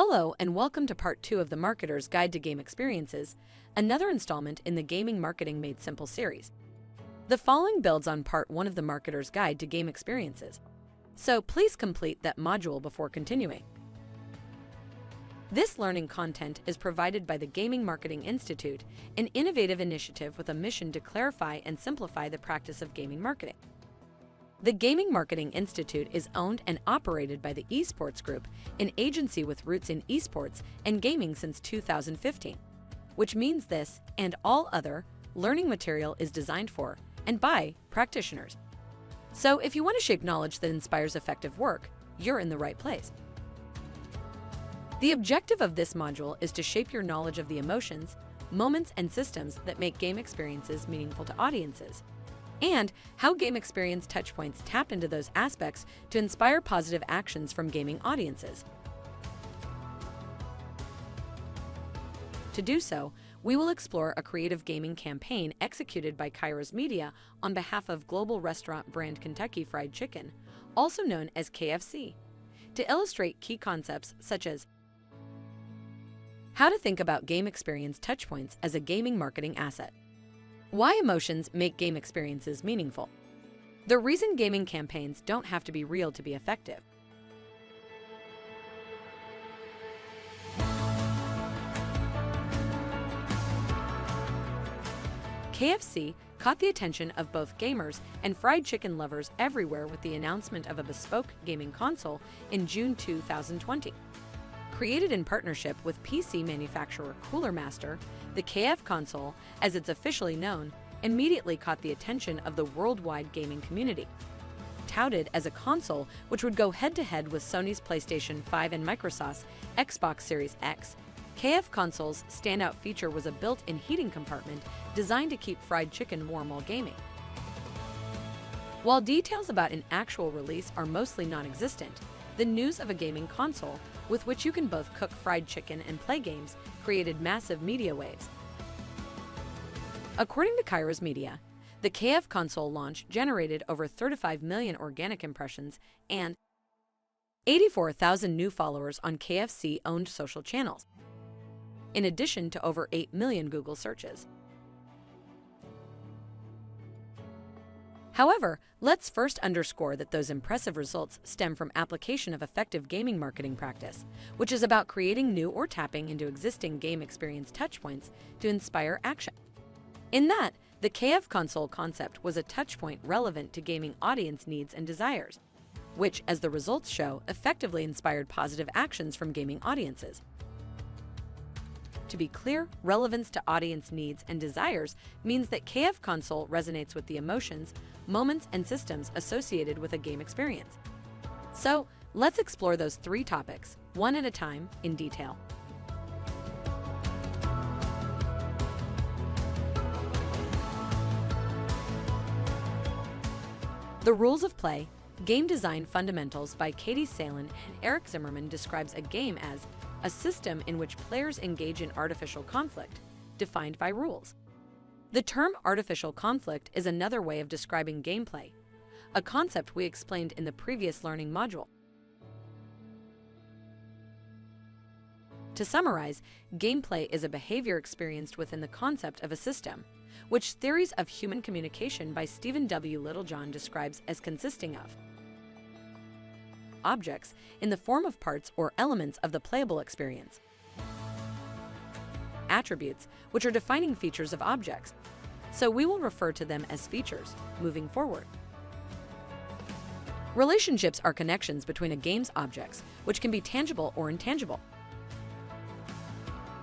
Hello and welcome to part 2 of the Marketer's Guide to Game Experiences, another installment in the Gaming Marketing Made Simple series. The following builds on part 1 of the Marketer's Guide to Game Experiences, so please complete that module before continuing. This learning content is provided by the Gaming Marketing Institute, an innovative initiative with a mission to clarify and simplify the practice of gaming marketing. The Gaming Marketing Institute is owned and operated by the Esports Group, an agency with roots in esports and gaming since 2015, which means this and all other learning material is designed for and by practitioners. So if you want to shape knowledge that inspires effective work, you're in the right place. The objective of this module is to shape your knowledge of the emotions, moments, and systems that make game experiences meaningful to audiences, and how game experience touchpoints tap into those aspects to inspire positive actions from gaming audiences. To do so, we will explore a creative gaming campaign executed by Kairos Media on behalf of global restaurant brand Kentucky Fried Chicken, also known as KFC, to illustrate key concepts such as how to think about game experience touchpoints as a gaming marketing asset, why emotions make game experiences meaningful, the reason gaming campaigns don't have to be real to be effective, KFC caught the attention of both gamers and fried chicken lovers everywhere with the announcement of a bespoke gaming console in June 2020. Created in partnership with PC manufacturer Cooler Master, the KF console, as it's officially known, immediately caught the attention of the worldwide gaming community. Touted as a console which would go head-to-head with Sony's PlayStation 5 and Microsoft's Xbox Series X, KF console's standout feature was a built-in heating compartment designed to keep fried chicken warm while gaming. While details about an actual release are mostly non-existent, the news of a gaming console with which you can both cook fried chicken and play games created massive media waves. According to Kairos Media, the KF console launch generated over 35 million organic impressions and 84,000 new followers on KFC-owned social channels, in addition to over 8 million Google searches. However, let's first underscore that those impressive results stem from application of effective gaming marketing practice, which is about creating new or tapping into existing game experience touchpoints to inspire action. In that, the KF console concept was a touchpoint relevant to gaming audience needs and desires, which, as the results show, effectively inspired positive actions from gaming audiences. To be clear, relevance to audience needs and desires means that KF console resonates with the emotions, moments, and systems associated with a game experience. So, let's explore those 3 topics, one at a time, in detail. The Rules of Play, Game Design Fundamentals by Katie Salen and Eric Zimmerman describes a game as a system in which players engage in artificial conflict, defined by rules. The term artificial conflict is another way of describing gameplay, a concept we explained in the previous learning module. To summarize, gameplay is a behavior experienced within the concept of a system, which Theories of Human Communication by Stephen W. Littlejohn describes as consisting of objects in the form of parts or elements of the playable experience, attributes, which are defining features of objects, so we will refer to them as features moving forward. Relationships are connections between a game's objects, which can be tangible or intangible.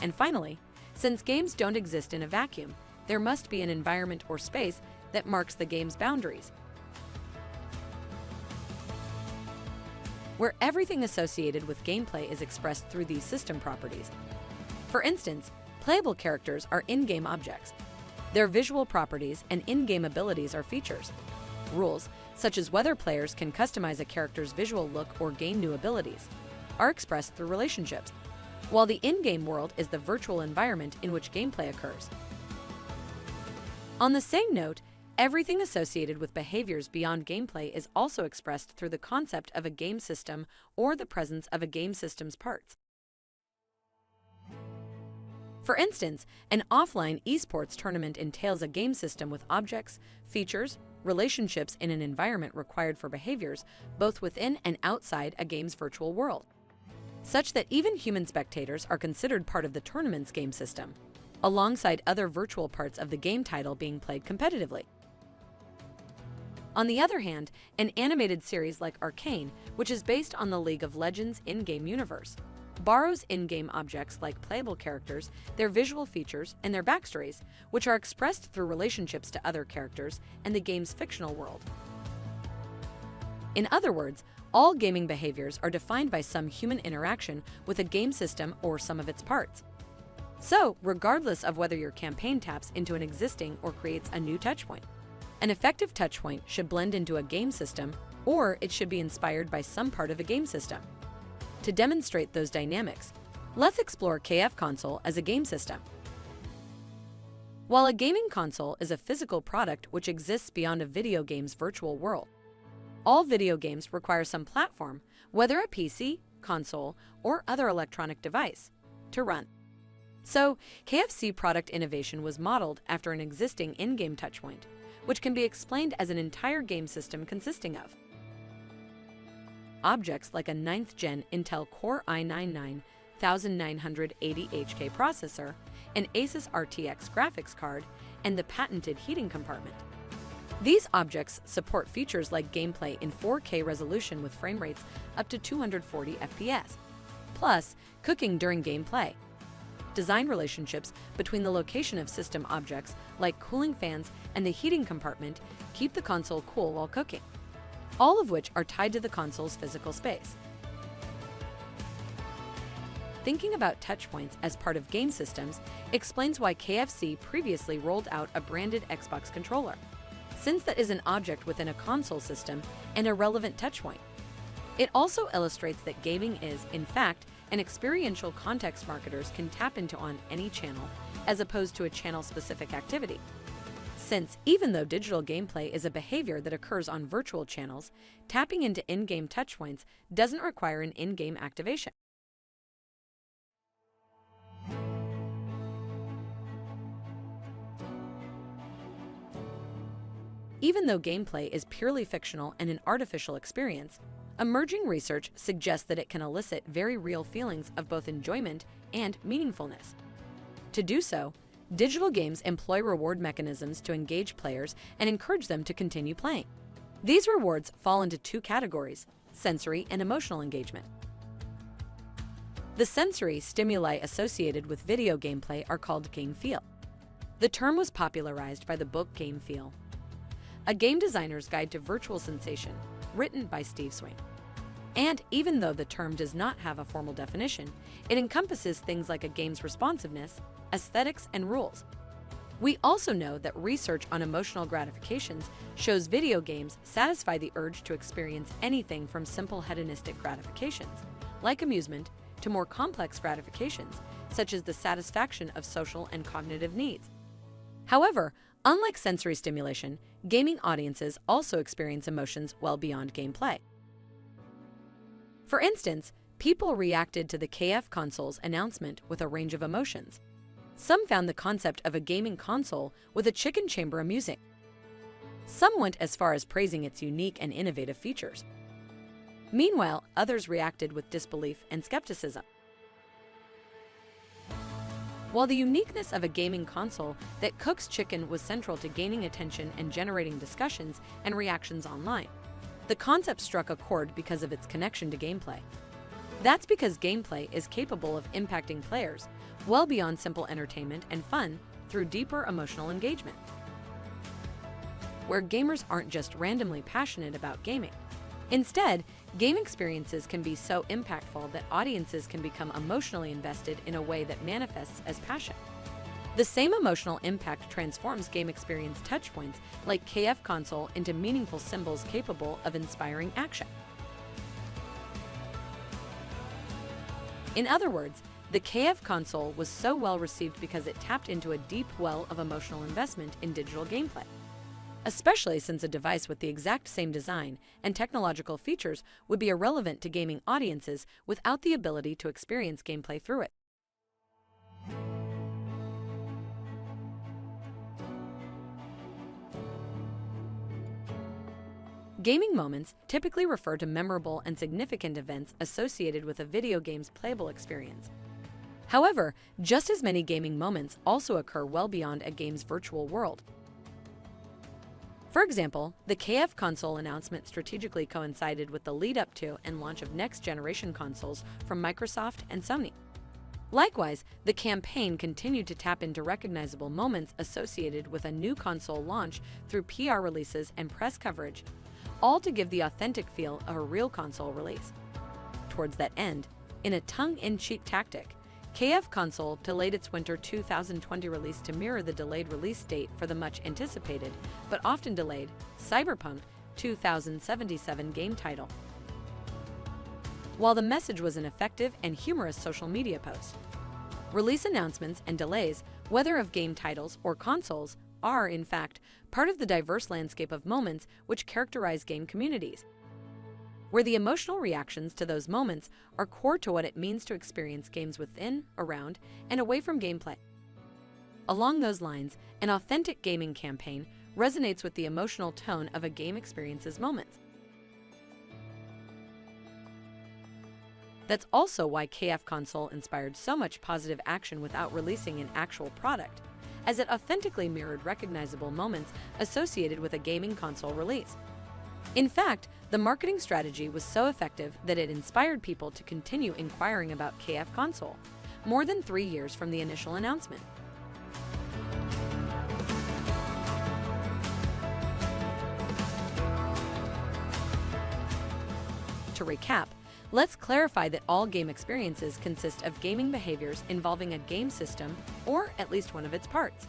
And finally, since games don't exist in a vacuum, there must be an environment or space that marks the game's boundaries, where everything associated with gameplay is expressed through these system properties. For instance, playable characters are in-game objects. Their visual properties and in-game abilities are features. Rules, such as whether players can customize a character's visual look or gain new abilities, are expressed through relationships, while the in-game world is the virtual environment in which gameplay occurs. On the same note, everything associated with behaviors beyond gameplay is also expressed through the concept of a game system or the presence of a game system's parts. For instance, an offline esports tournament entails a game system with objects, features, relationships in an environment required for behaviors both within and outside a game's virtual world, such that even human spectators are considered part of the tournament's game system, alongside other virtual parts of the game title being played competitively. On the other hand, an animated series like Arcane, which is based on the League of Legends in-game universe, borrows in-game objects like playable characters, their visual features, and their backstories, which are expressed through relationships to other characters and the game's fictional world. In other words, all gaming behaviors are defined by some human interaction with a game system or some of its parts. So, regardless of whether your campaign taps into an existing or creates a new touchpoint, an effective touchpoint should blend into a game system, or it should be inspired by some part of a game system. To demonstrate those dynamics, let's explore KF Console as a game system. While a gaming console is a physical product which exists beyond a video game's virtual world, all video games require some platform, whether a PC, console, or other electronic device, to run. So, KFC product innovation was modeled after an existing in-game touchpoint, which can be explained as an entire game system consisting of objects like a 9th Gen Intel Core i9 9980HK processor, an Asus RTX graphics card, and the patented heating compartment. These objects support features like gameplay in 4K resolution with frame rates up to 240 FPS, plus cooking during gameplay. Design relationships between the location of system objects like cooling fans and the heating compartment keep the console cool while cooking, all of which are tied to the console's physical space. Thinking about touchpoints as part of game systems explains why KFC previously rolled out a branded Xbox controller, since that is an object within a console system and a relevant touchpoint. It also illustrates that gaming is, in fact, an experiential context marketers can tap into on any channel, as opposed to a channel-specific activity. Since, even though digital gameplay is a behavior that occurs on virtual channels, tapping into in-game touchpoints doesn't require an in-game activation. Even though gameplay is purely fictional and an artificial experience, emerging research suggests that it can elicit very real feelings of both enjoyment and meaningfulness. To do so, digital games employ reward mechanisms to engage players and encourage them to continue playing. These rewards fall into two categories: sensory and emotional engagement. The sensory stimuli associated with video gameplay are called game feel. The term was popularized by the book Game Feel, A Game Designer's Guide to Virtual Sensation, written by Steve Swain. And even though the term does not have a formal definition, it encompasses things like a game's responsiveness, aesthetics, and rules. We also know that research on emotional gratifications shows video games satisfy the urge to experience anything from simple hedonistic gratifications, like amusement, to more complex gratifications, such as the satisfaction of social and cognitive needs. However, unlike sensory stimulation, gaming audiences also experience emotions well beyond gameplay. For instance, people reacted to the KF Console's announcement with a range of emotions. Some found the concept of a gaming console with a chicken chamber amusing. Some went as far as praising its unique and innovative features. Meanwhile, others reacted with disbelief and skepticism. While the uniqueness of a gaming console that cooks chicken was central to gaining attention and generating discussions and reactions online, the concept struck a chord because of its connection to gameplay. That's because gameplay is capable of impacting players well beyond simple entertainment and fun through deeper emotional engagement. Where gamers aren't just randomly passionate about gaming. Instead, game experiences can be so impactful that audiences can become emotionally invested in a way that manifests as passion. The same emotional impact transforms game experience touchpoints like KF Console into meaningful symbols capable of inspiring action. In other words, the KF Console was so well received because it tapped into a deep well of emotional investment in digital gameplay, especially since a device with the exact same design and technological features would be irrelevant to gaming audiences without the ability to experience gameplay through it. Gaming moments typically refer to memorable and significant events associated with a video game's playable experience. However, just as many gaming moments also occur well beyond a game's virtual world. For example, the KF console announcement strategically coincided with the lead-up to and launch of next-generation consoles from Microsoft and Sony. Likewise, the campaign continued to tap into recognizable moments associated with a new console launch through PR releases and press coverage, all to give the authentic feel of a real console release. Towards that end, in a tongue-in-cheek tactic, KF Console delayed its winter 2020 release to mirror the delayed release date for the much-anticipated, but often delayed, Cyberpunk 2077 game title. While the message was an effective and humorous social media post, release announcements and delays, whether of game titles or consoles, are, in fact, part of the diverse landscape of moments which characterize game communities, where the emotional reactions to those moments are core to what it means to experience games within, around, and away from gameplay. Along those lines, an authentic gaming campaign resonates with the emotional tone of a game experience's moments. That's also why KF Console inspired so much positive action without releasing an actual product, as it authentically mirrored recognizable moments associated with a gaming console release. In fact, the marketing strategy was so effective that it inspired people to continue inquiring about KF Console, more than 3 years from the initial announcement. To recap, let's clarify that all game experiences consist of gaming behaviors involving a game system, or at least one of its parts,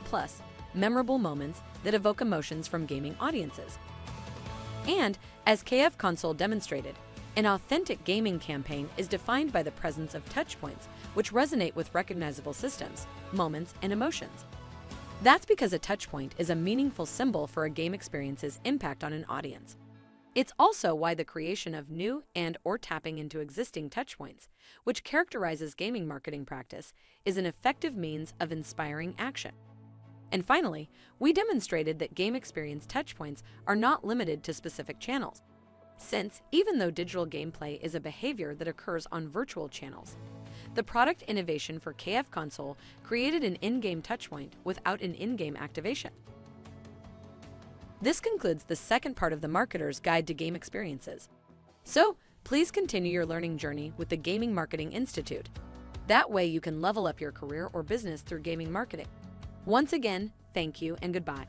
plus memorable moments that evoke emotions from gaming audiences. And, as KF Console demonstrated, an authentic gaming campaign is defined by the presence of touchpoints which resonate with recognizable systems, moments, and emotions. That's because a touchpoint is a meaningful symbol for a game experience's impact on an audience. It's also why the creation of new and/or tapping into existing touchpoints, which characterizes gaming marketing practice, is an effective means of inspiring action. And finally, we demonstrated that game experience touchpoints are not limited to specific channels, since even though digital gameplay is a behavior that occurs on virtual channels, the product innovation for KF Console created an in-game touchpoint without an in-game activation. This concludes the second part of the Marketer's Guide to Game Experiences. So, please continue your learning journey with the Gaming Marketing Institute. That way you can level up your career or business through gaming marketing. Once again, thank you and goodbye.